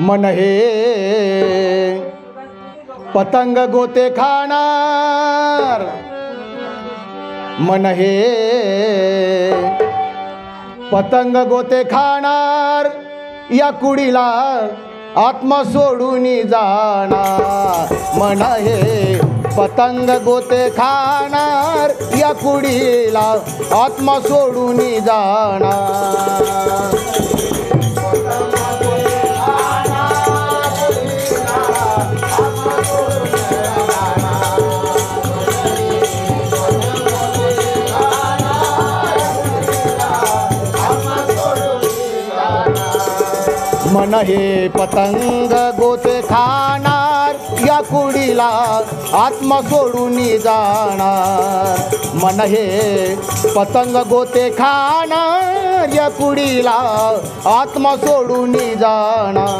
मन हे पतंग गोते खाणार, मन हे पतंग गोते खाणार, या कुडीला आत्मा सोडून जाणार। मन हे पतंग गोते खाणार, या कुडीला आत्मा सोडून जाणार। मन हे पतंग गोते खाणार, या कुडीला आत्मा सोडून जाणार। मन हे पतंग गोते खाणार, या कुडीला आत्मा सोडून जाणार।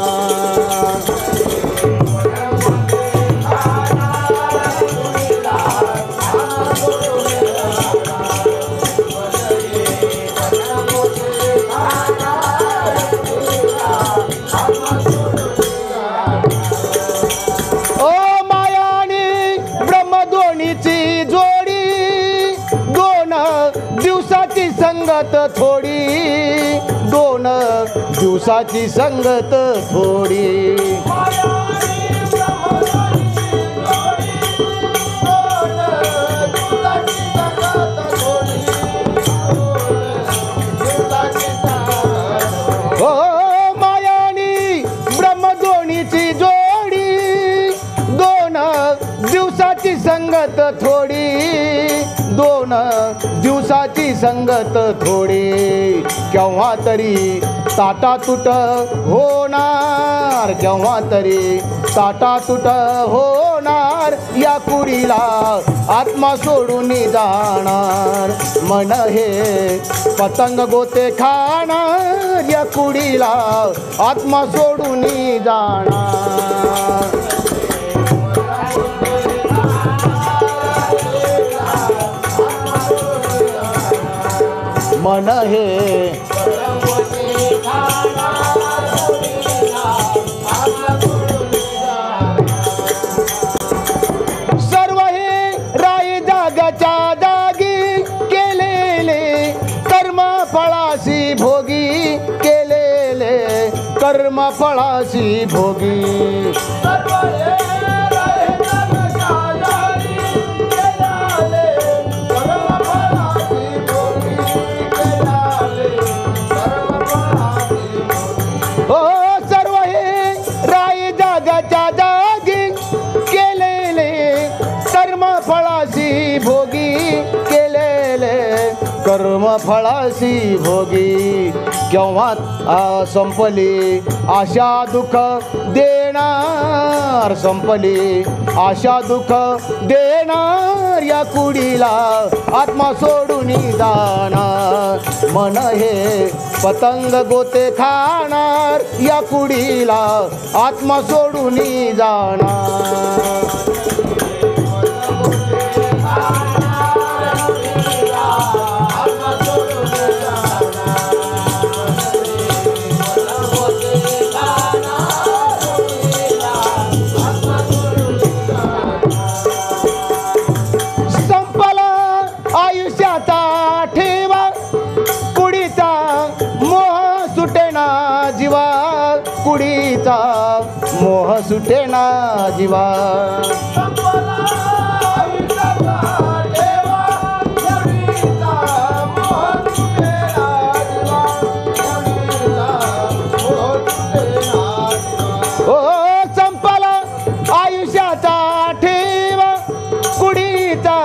संगत थोडी, दोन दिवसाची संगत थोडी। हो मायानी ब्रह्मदोणीची जोडी, दोन दिवसाची संगत थोडी, दोन दिवसाची संगत थोडी। केव्हा तरी ताटातूट होणार, केव्हा तरी ताटातूट होणार, या कुडीला आत्मा सोडून जाणार। मन हे पतंग गोते खाणार, या कुडीला आत्मा सोडून जाणार। मन हे सर्व हे राई जागाच्या जागी, केलेले कर्म फळाशी भोगी, केलेले कर्म फळाशी भोगी। भोगी केलेले कर्म फळाशी भोगी। केव्हा संपली आशा दुःख देणार, संपली आशा दुःख देणार, या कुडीला आत्मा सोडून जाणार। मन हे पतंग गोते खाणार, या कुडीला आत्मा सोडून जाणार। कुडीचा मोह सुटेना जीवा, ओ संपला आयुष्याचा ठेवा, कुडीचा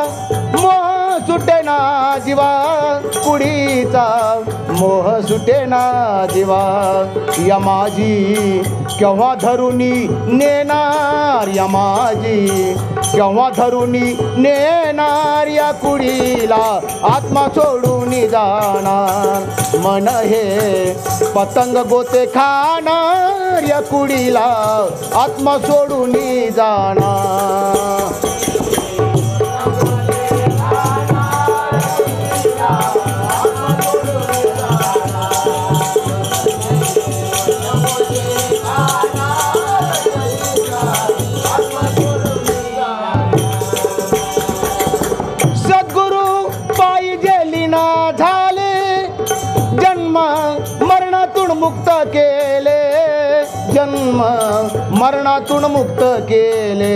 मोह सुटेना जीवा, कुडीचा मोह सुटेना जीवा। यमाजी केव्हा धरुनी नेणार, यमाजी केव्हा धरुनी नेणार, या कुडीला आत्मा सोडून जाणार। मन हे पतंग गोते खाणार, या कुडीला आत्मा सोडून जाणार। Bye. मरणातून मुक्त केले.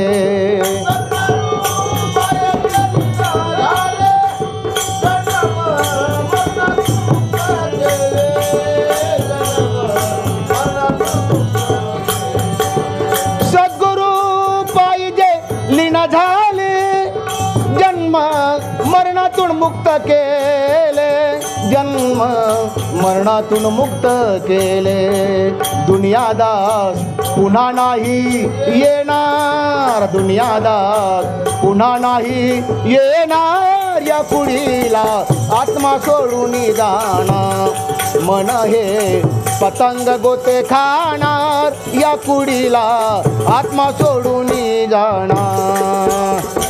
सद्गुरु पाहिजे लीन झाले, जन्म मरणातून मुक्त केले, जन्म मरणातून मुक्त केले. दुनियादास पुन्हा नाही येणार, दुनियादास पुन्हा नाही येणार. या कुडीला आत्मा सोडून जाणार, मन हे पतंग गोते खाणार. या कुडीला आत्मा सोडून जाणार.